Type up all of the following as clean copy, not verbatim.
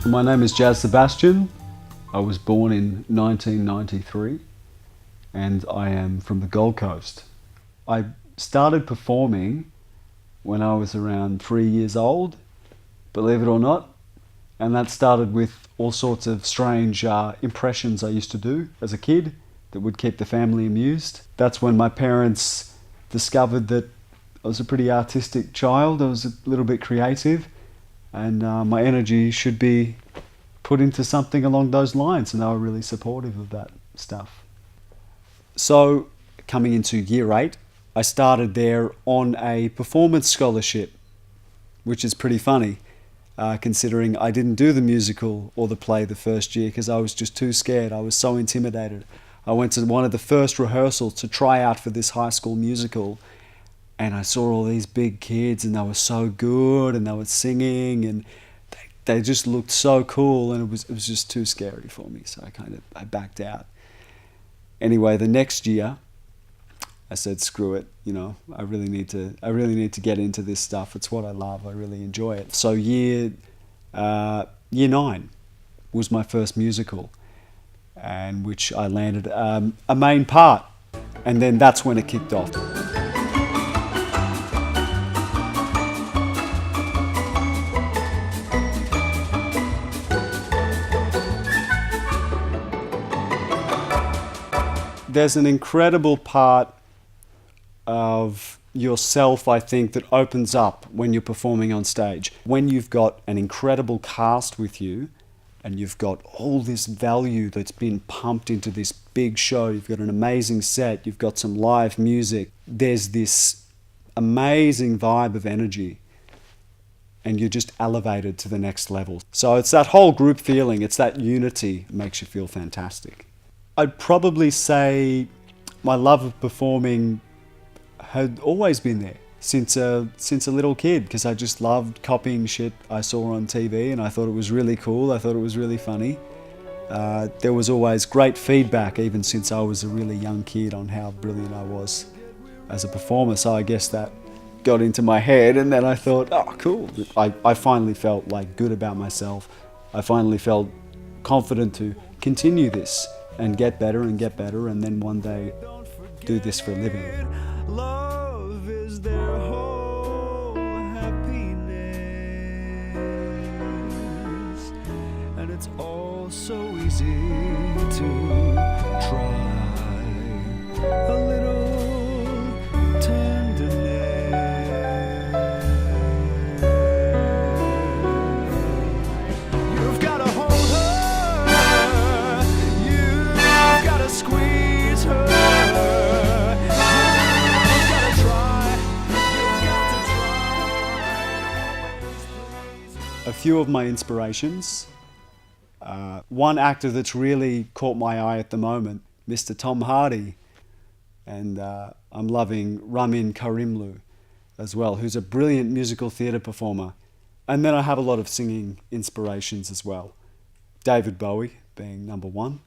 My name is Jaz Sebastian. I was born in 1993 and I am from the Gold Coast. I started performing when I was around 3 years old, believe it or not, and that started with all sorts of strange impressions I used to do as a kid that would keep the family amused. That's when my parents discovered that I was a pretty artistic child. I was a little bit creative, and my energy should be put into something along those lines, and they were really supportive of that stuff. So coming into year 8, I started there on a performance scholarship, which is pretty funny considering I didn't do the musical or the play the first year because I was just too scared. I was so intimidated. I went to one of the first rehearsals to try out for this high school musical, and I saw all these big kids and they were so good and they were singing and they just looked so cool, and it was just too scary for me, so I backed out. Anyway, the next year I said, screw it, I really need to get into this stuff. It's what I love. I really enjoy it. So year 9 was my first musical, and which I landed a main part, and then that's when it kicked off. There's an incredible part of yourself, I think, that opens up when you're performing on stage. When you've got an incredible cast with you and you've got all this value that's been pumped into this big show, you've got an amazing set, you've got some live music, there's this amazing vibe of energy and you're just elevated to the next level. So it's that whole group feeling, it's that unity that makes you feel fantastic. I'd probably say my love of performing had always been there since a little kid, because I just loved copying shit I saw on TV and I thought it was really cool, I thought it was really funny. There was always great feedback even since I was a really young kid on how brilliant I was as a performer, so I guess that got into my head, and then I thought, oh cool, I finally felt good about myself. I finally felt confident to continue this and get better, and then one day do this for a living. Love is their whole happiness, and it's all so easy to try a little tenderness. You've got to hold her, you've got to squeeze her. A few of my inspirations. One actor that's really caught my eye at the moment, Mr. Tom Hardy, and I'm loving Ramin Karimloo as well, who's a brilliant musical theatre performer. And then I have a lot of singing inspirations as well. David Bowie being number 1,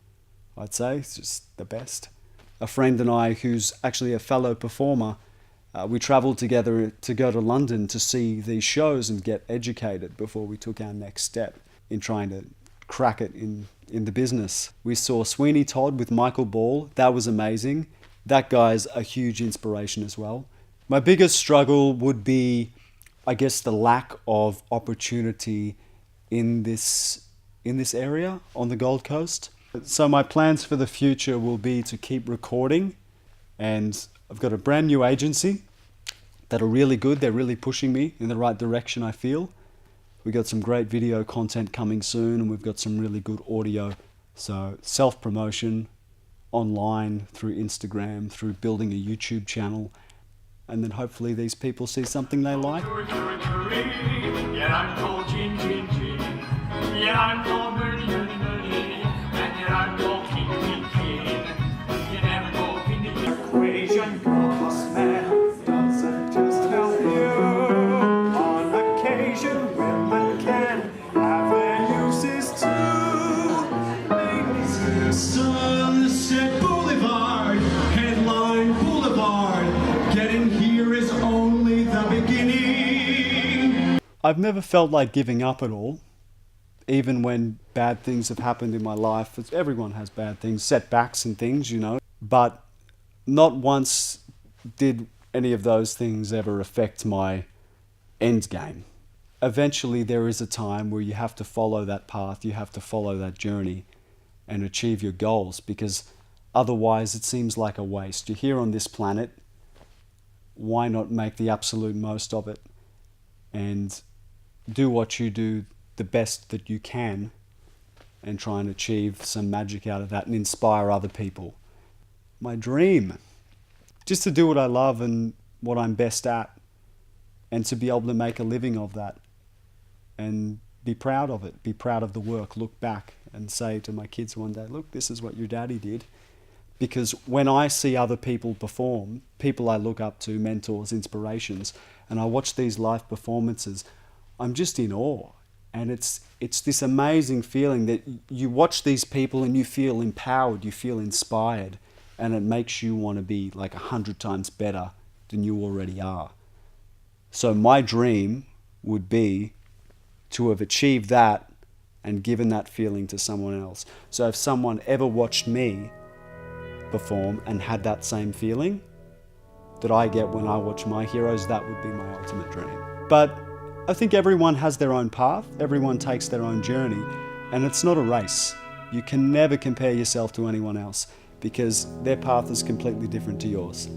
I'd say, it's just the best. A friend and I, who's actually a fellow performer, we travelled together to go to London to see these shows and get educated before we took our next step in trying to crack it in the business. We saw Sweeney Todd with Michael Ball. That was amazing. That guy's a huge inspiration as well. My biggest struggle would be, I guess, the lack of opportunity in this area on the Gold Coast. So my plans for the future will be to keep recording, and I've got a brand new agency that are really good. They're really pushing me in the right direction, I feel. We've got some great video content coming soon, and we've got some really good audio. So self-promotion online, through Instagram, through building a YouTube channel, and then hopefully these people see something they like. Sunset Boulevard, Headline Boulevard, getting here is only the beginning. I've never felt like giving up at all. even when bad things have happened in my life. Everyone has bad things, setbacks and things, you know. But not once did any of those things ever affect my end game. Eventually there is a time where you have to follow that path, you have to follow that journey and achieve your goals, because otherwise it seems like a waste. You're here on this planet, why not make the absolute most of it and do what you do the best that you can and try and achieve some magic out of that and inspire other people. My dream, just to do what I love and what I'm best at, and to be able to make a living of that and be proud of it, be proud of the work, look back and say to my kids one day, look, this is what your daddy did. Because when I see other people perform, people I look up to, mentors, inspirations, and I watch these live performances, I'm just in awe. And it's this amazing feeling that you watch these people and you feel empowered, you feel inspired, and it makes you want to be like 100 times better than you already are. So my dream would be to have achieved that and given that feeling to someone else. So if someone ever watched me perform and had that same feeling that I get when I watch my heroes, that would be my ultimate dream. But I think everyone has their own path, everyone takes their own journey, and it's not a race. You can never compare yourself to anyone else because their path is completely different to yours.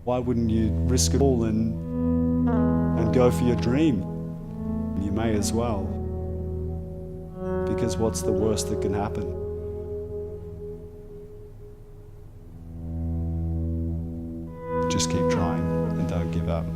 Why wouldn't you risk it all and go for your dream? You may as well, because what's the worst that can happen? Just keep trying and don't give up.